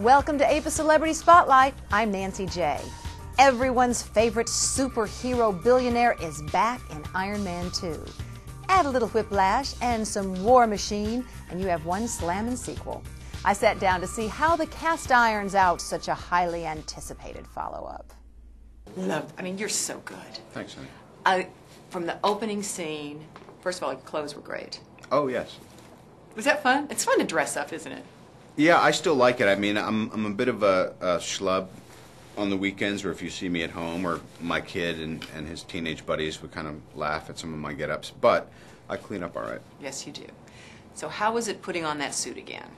Welcome to Ava Celebrity Spotlight. I'm Nancy J. Everyone's favorite superhero billionaire is back in Iron Man 2. Add a little whiplash and some War Machine, and you have one slamming sequel. I sat down to see how the cast irons out such a highly anticipated follow-up. I mean, you're so good. Thanks, honey. From the opening scene, first of all, your clothes were great. Oh, yes. Was that fun? It's fun to dress up, isn't it? Yeah, I still like it. I mean, I'm a bit of a schlub on the weekends, or if you see me at home, or my kid and his teenage buddies would kind of laugh at some of my get-ups, but I clean up all right. Yes, you do. So how was it putting on that suit again?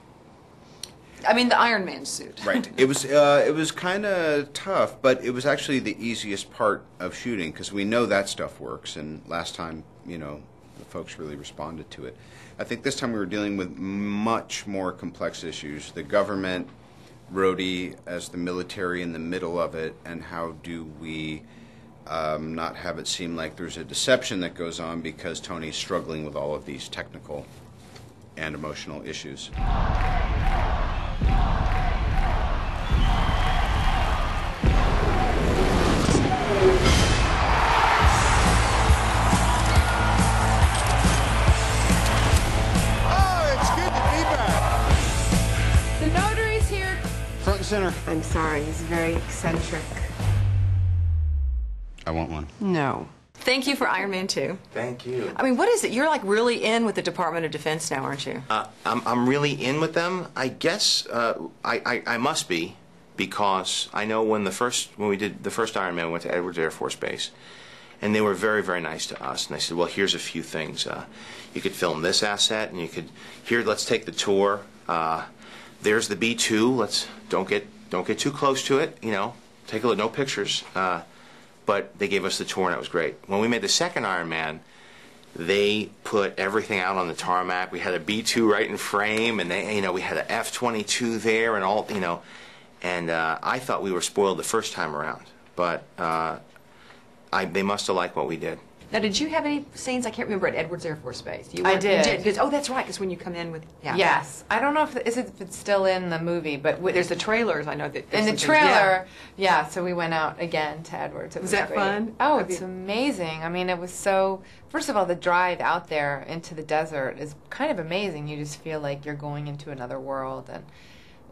I mean, the Iron Man suit. Right. It was kind of tough, but it was actually the easiest part of shooting, because we know that stuff works, and last time, you know, the folks really responded to it. I think this time we were dealing with much more complex issues. The government, Rhodey as the military in the middle of it, and how do we not have it seem like there's a deception that goes on because Tony's struggling with all of these technical and emotional issues. Front and center. I'm sorry, he's very eccentric. I want one. No. Thank you for Iron Man 2. Thank you. I mean, what is it? You're like really in with the Department of Defense now, aren't you? I'm really in with them. I guess I must be, because I know when we did the first Iron Man, we went to Edwards Air Force Base, and they were very, very nice to us. And I said, well, here's a few things. You could film this asset, and you could let's take the tour. There's the B-2. Don't get too close to it. You know, take a look. No pictures. But they gave us the tour, and it was great. When we made the second Iron Man, they put everything out on the tarmac. We had a B-2 right in frame, and we had an F-22 there, and all, you know. And I thought we were spoiled the first time around, but they must have liked what we did. Now, did you have any scenes? I can't remember, at Edwards Air Force Base. I did. You did. Oh, that's right, because when you come in with... Yeah. Yes. I don't know if it's still in the movie, but... There's the trailers, I know that... In the trailer, yeah, so we went out again to Edwards. Was that great. fun? Oh, it's amazing. I mean, it was so... First of all, the drive out there into the desert is kind of amazing. You just feel like you're going into another world, and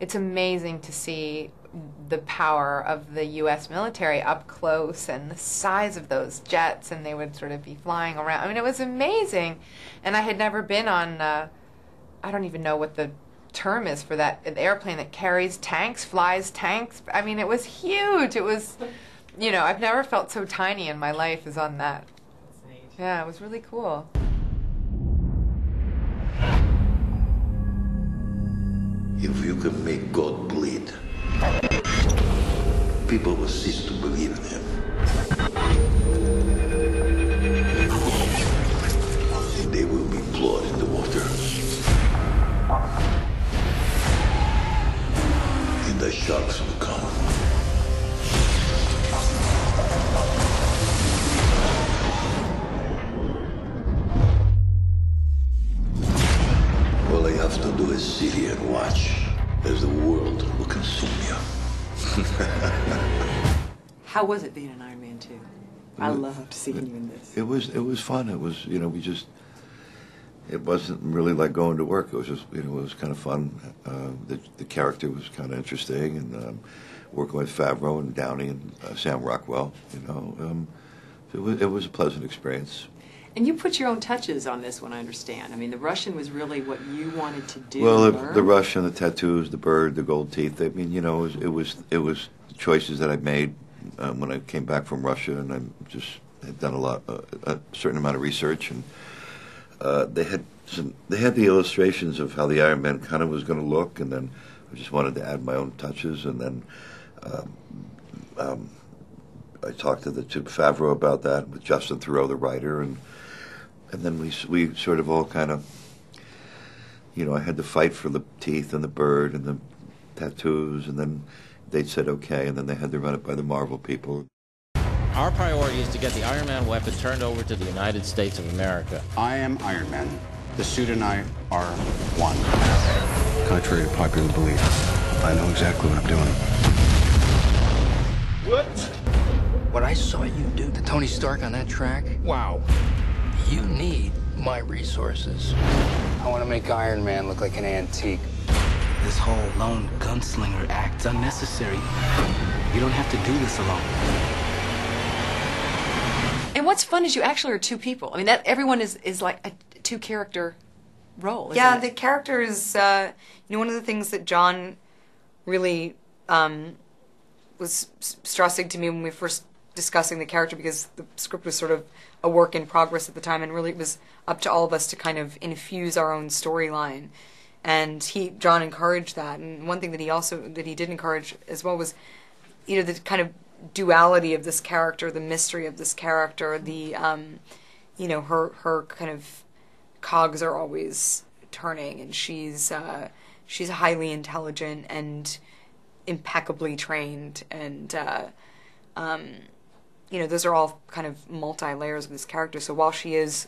it's amazing to see the power of the U.S. military up close and the size of those jets, and they would sort of be flying around. I mean, it was amazing. And I had never been on, I don't even know what the term is for that, an airplane that carries tanks, flies tanks. I mean, it was huge. It was, you know, I've never felt so tiny in my life as on that. That's neat. Yeah, it was really cool. If you can make God bleed, people will cease to believe in him. And they will be plowed in the water. And the sharks will come. All I have to do is sit here and watch as the world will consume you. How was it being an Iron Man 2? I loved seeing you in this. It was fun. It was, you know, it wasn't really like going to work. It was just, you know, it was kind of fun. The character was kind of interesting, and working with Favreau and Downey and Sam Rockwell, you know, it was a pleasant experience. And you put your own touches on this one, I understand. I mean, the Russian was really what you wanted to do. Well, the Russian, the tattoos, the bird, the gold teeth. I mean, you know, it was choices that I made when I came back from Russia, and I just had done a certain amount of research, and they had the illustrations of how the Iron Man kind of was going to look, and then I just wanted to add my own touches, and then I talked to Favreau about that with Justin Theroux, the writer, and then we sort of all kind of, you know, I had to fight for the teeth and the bird and the tattoos, and then they said okay, and then they had to run it by the Marvel people. Our priority is to get the Iron Man weapon turned over to the United States of America. I am Iron Man. The suit and I are one. Contrary to popular belief, I know exactly what I'm doing. What I saw you do to Tony Stark on that track, wow. You need my resources. I want to make Iron Man look like an antique. This whole lone gunslinger act's unnecessary. You don't have to do this alone. And what's fun is you actually are two people. I mean, that everyone is like a two-character role, isn't Yeah, it? the character is, one of the things that John really was stressing to me when we were first discussing the character, because the script was sort of a work in progress at the time, and really it was up to all of us to kind of infuse our own storyline. And John encouraged that. And one thing that he did encourage as well was, the kind of duality of this character, the mystery of this character, the, her kind of cogs are always turning, and she's highly intelligent and impeccably trained, and those are all kind of multi-layers of this character. So while she is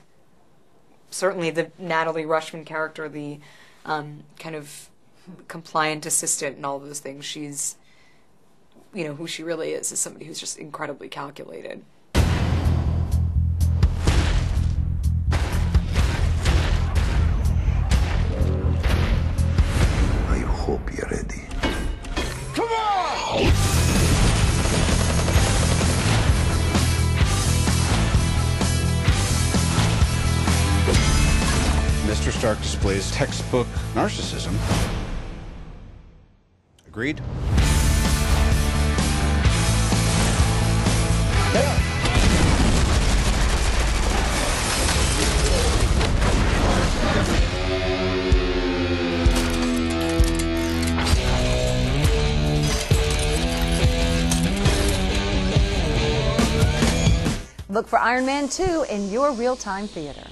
certainly the Natalie Rushman character, the kind of compliant assistant and all those things, she's, who she really is somebody who's just incredibly calculated. I hope you're ready. Come on! Mr. Stark displays textbook narcissism. Agreed? Look for Iron Man 2 in your real-time theater.